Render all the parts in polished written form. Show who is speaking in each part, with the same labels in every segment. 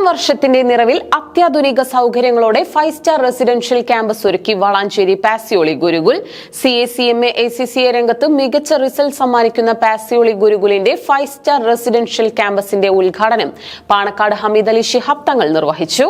Speaker 1: വർഷത്തിന്റെ നിറവിൽ അത്യാധുനിക സൗകര്യങ്ങളോടെ 5-സ്റ്റാർ റെസിഡൻഷ്യൽ ക്യാമ്പസ് ഒരുക്കി വളാഞ്ചേരി പാസിയോളി ഗുരുകുൽ. CA-CMA ACCA രംഗത്ത് മികച്ച റിസൾട്ട് സമ്മാനിക്കുന്ന പാസിയോളി ഗുരുകുലിന്റെ 5-സ്റ്റാർ റെസിഡൻഷ്യൽ ക്യാമ്പസിന്റെ ഉദ്ഘാടനം പാണക്കാട് ഹമീദ് അലി ശിഹാബ് തങ്ങൾ നിർവഹിച്ചു.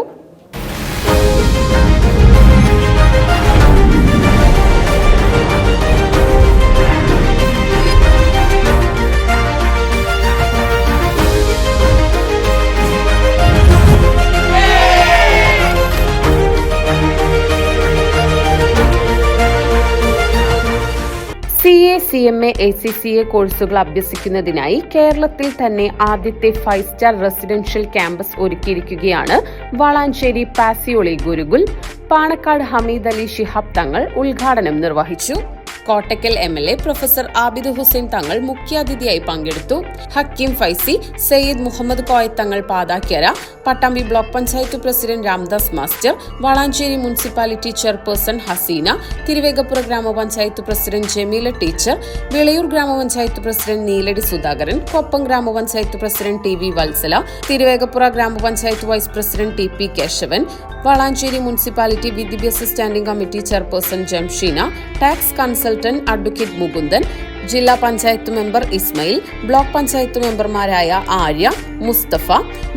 Speaker 1: CA-CMA ACCA കോഴ്സുകൾ അഭ്യസിക്കുന്നതിനായി കേരളത്തിൽ തന്നെ ആദ്യത്തെ 5-സ്റ്റാർ റെസിഡൻഷ്യൽ ക്യാമ്പസ് ഒരുക്കിയിരിക്കുകയാണ് വളാഞ്ചേരി പാസിയോളി ഗുരുകുൽ. പാണക്കാട് ഹമീദ് അലി ശിഹാബ് തങ്ങൾ ഉദ്ഘാടനം നിർവഹിച്ചു. കോട്ടക്കൽ MLA പ്രൊഫസർ ആബിദ് ഹുസൈൻ തങ്ങൾ മുഖ്യാതിഥിയായി പങ്കെടുത്തു. Hakeem Faizy, Sayyid Muhammad Koya Thangal Pathakkara, Pattambi block panchayat president Ramdas master, Valanchery municipality chairperson Haseena, Thiruvegappura ഗ്രാമപഞ്ചായത്ത് പ്രസിഡന്റ് ജമീല ടീച്ചർ, വിളയൂർ ഗ്രാമപഞ്ചായത്ത് പ്രസിഡന്റ് നീലടി സുധാകരൻ, കൊപ്പം ഗ്രാമപഞ്ചായത്ത് president TV Vatsala, Thiruvegappura grama panchayat vice president TP Keshavan, Valanchery municipality വിദ്യാഭ്യാസ standing committee chairperson Jamsheena, tax consultant advocate Mukundan, ജില്ലാ പഞ്ചായത്ത് മെമ്പർ ഇസ്മയിൽ, ബ്ലോക്ക് പഞ്ചായത്ത് മെമ്പർമാരായ ആര്യ, മുസ്തഫ,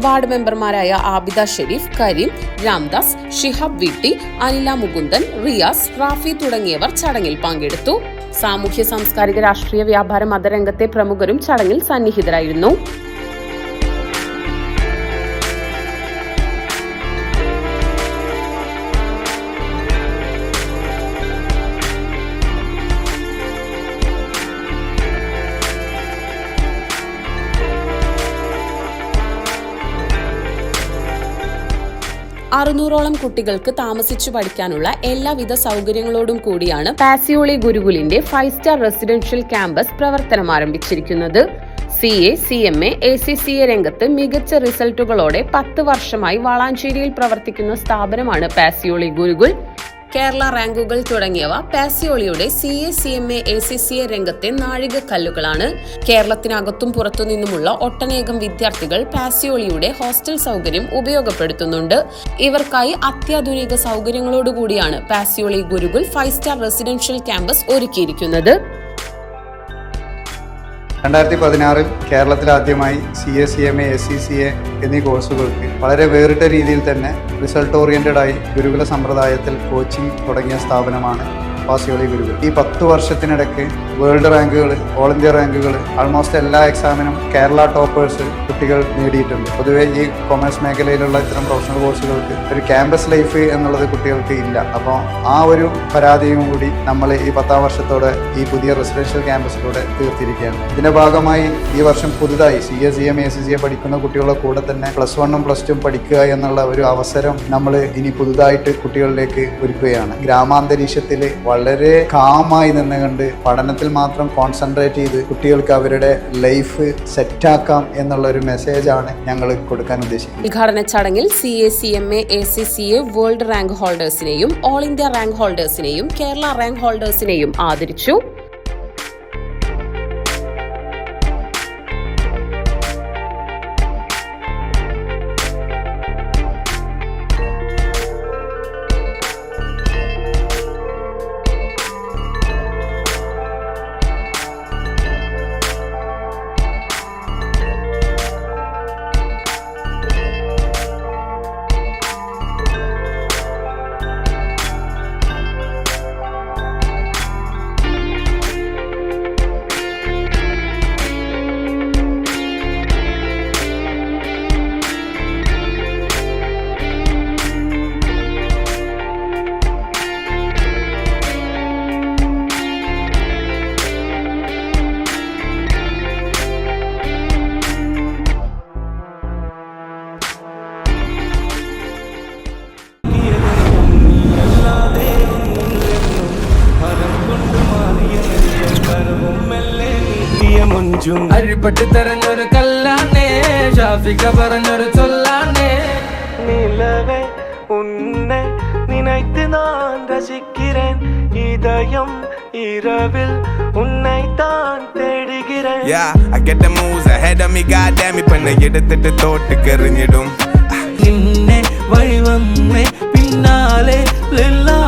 Speaker 1: വാർഡ് മെമ്പർമാരായ ആബിദ ഷെരീഫ്, കരീം, രാംദാസ്, ഷിഹാബ് VT, അനില മുകുന്ദൻ, റിയാസ്, റാഫി തുടങ്ങിയവർ ചടങ്ങിൽ പങ്കെടുത്തു. സാമൂഹ്യ സാംസ്കാരിക രാഷ്ട്രീയ വ്യാപാര മതരംഗത്തെ പ്രമുഖരും ചടങ്ങിൽ സന്നിഹിതരായിരുന്നു. അറുന്നൂറോളം കുട്ടികൾക്ക് താമസിച്ചു പഠിക്കാനുള്ള എല്ലാവിധ സൗകര്യങ്ങളോടും കൂടിയാണ് പാസിയോളി ഗുരുകുലിന്റെ 5-സ്റ്റാർ റെസിഡൻഷ്യൽ ക്യാമ്പസ് പ്രവർത്തനം ആരംഭിച്ചിരിക്കുന്നത്. CA-CMA ACCA രംഗത്ത് മികച്ച റിസൾട്ടുകളോടെ 10 വർഷമായി വളാഞ്ചേരിയിൽ പ്രവർത്തിക്കുന്ന സ്ഥാപനമാണ് പാസിയോളി ഗുരുകുൽ. കേരള റാങ്കുകൾ തുടങ്ങിയവ പാസിയോളിയുടെ CA-CMA ACCA രംഗത്തെ നാഴികക്കല്ലുകളാണ്. കേരളത്തിനകത്തും പുറത്തുനിന്നുമുള്ള ഒട്ടനേകം വിദ്യാർത്ഥികൾ പാസിയോളിയുടെ ഹോസ്റ്റൽ സൗകര്യം ഉപയോഗപ്പെടുത്തുന്നുണ്ട്. ഇവർക്കായി അത്യാധുനിക സൗകര്യങ്ങളോടുകൂടിയാണ് പാസിയോളി ഗുരുകുൽ 5-സ്റ്റാർ റെസിഡൻഷ്യൽ ക്യാമ്പസ് ഒരുക്കിയിരിക്കുന്നത്.
Speaker 2: 2016 കേരളത്തിൽ ആദ്യമായി CA-CMA ACCA എന്നീ കോഴ്സുകൾക്ക് വളരെ വേറിട്ട രീതിയിൽ തന്നെ റിസൾട്ട് ഓറിയന്റഡ് ആയി ഗുരുകുല സമ്പ്രദായത്തിൽ കോച്ചിങ് തുടങ്ങിയ സ്ഥാപനമാണ് പാസിയോളി ഗുരുകുൽ. ഈ 10 വർഷത്തിനിടയ്ക്ക് വേൾഡ് റാങ്കുകൾ, ഓൾ ഇന്ത്യ റാങ്കുകൾ, ആൾമോസ്റ്റ് എല്ലാ എക്സാമിനും കേരള ടോപ്പേഴ്സ് കുട്ടികൾ നേടിയിട്ടുണ്ട്. പൊതുവെ ഈ കൊമേഴ്സ് മേഖലയിലുള്ള ഇത്തരം പ്രൊഫഷണൽ കോഴ്സുകൾക്ക് ഒരു ക്യാമ്പസ് ലൈഫ് എന്നുള്ളത് കുട്ടികൾക്ക് ഇല്ല. അപ്പോൾ ആ ഒരു പരാതിയും കൂടി നമ്മൾ ഈ 10ാം വർഷത്തോടെ ഈ പുതിയ റെസിഡൻഷ്യൽ ക്യാമ്പസിലൂടെ തീർത്തിരിക്കുകയാണ്. ഇതിന്റെ ഭാഗമായി ഈ വർഷം പുതുതായി CA-CMA ACCA പഠിക്കുന്ന കുട്ടികളുടെ കൂടെ തന്നെ +1 +2 പഠിക്കുക എന്നുള്ള ഒരു അവസരം നമ്മൾ ഇനി പുതുതായിട്ട് കുട്ടികളിലേക്ക് ഒരുക്കുകയാണ്. ഗ്രാമാന്തരീക്ഷത്തിൽ വളരെ കാമായി നിന്നുകൊണ്ട് പഠനത്തിൽ മാത്രം കോൺസെൻട്രേറ്റ് ചെയ്ത് കുട്ടികൾക്ക് അവരുടെ ലൈഫ് സെറ്റാക്കാം എന്നുള്ള ഒരു മെസ്സേജാണ് ഞങ്ങൾ കൊടുക്കാൻ ഉദ്ദേശിക്കുന്നത്.
Speaker 1: ഉദ്ഘാടന ചടങ്ങിൽ CA-CMA ACCA വേൾഡ് റാങ്ക് ഹോൾഡേഴ്സിനെയും ഓൾ ഇന്ത്യ റാങ്ക് ഹോൾഡേഴ്സിനെയും കേരള റാങ്ക് ഹോൾഡേഴ്സിനെയും ആദരിച്ചു.
Speaker 3: അരിപ്പട്ടി തെരഞ്ഞൊരു കല്ലാണേ, ഷാഫിക പറഞ്ഞൊരു ചൊല്ലാണേ.
Speaker 4: നിലവേ ഉന്നെ നിനൈത്ത് നാൻ രസിக்கிறேன், இதயம் இரவில் உன்னை தான் தேடுகிறேன்.
Speaker 5: Yeah, I get the moves ahead of me, goddamn, இப்ப நான் எடுத்துட்டு தோட்டுக்கு எறிஞ்சிடும்.
Speaker 3: നിന്നെ വഴി വന്നേ പിന്നാലെ ലില്ലാ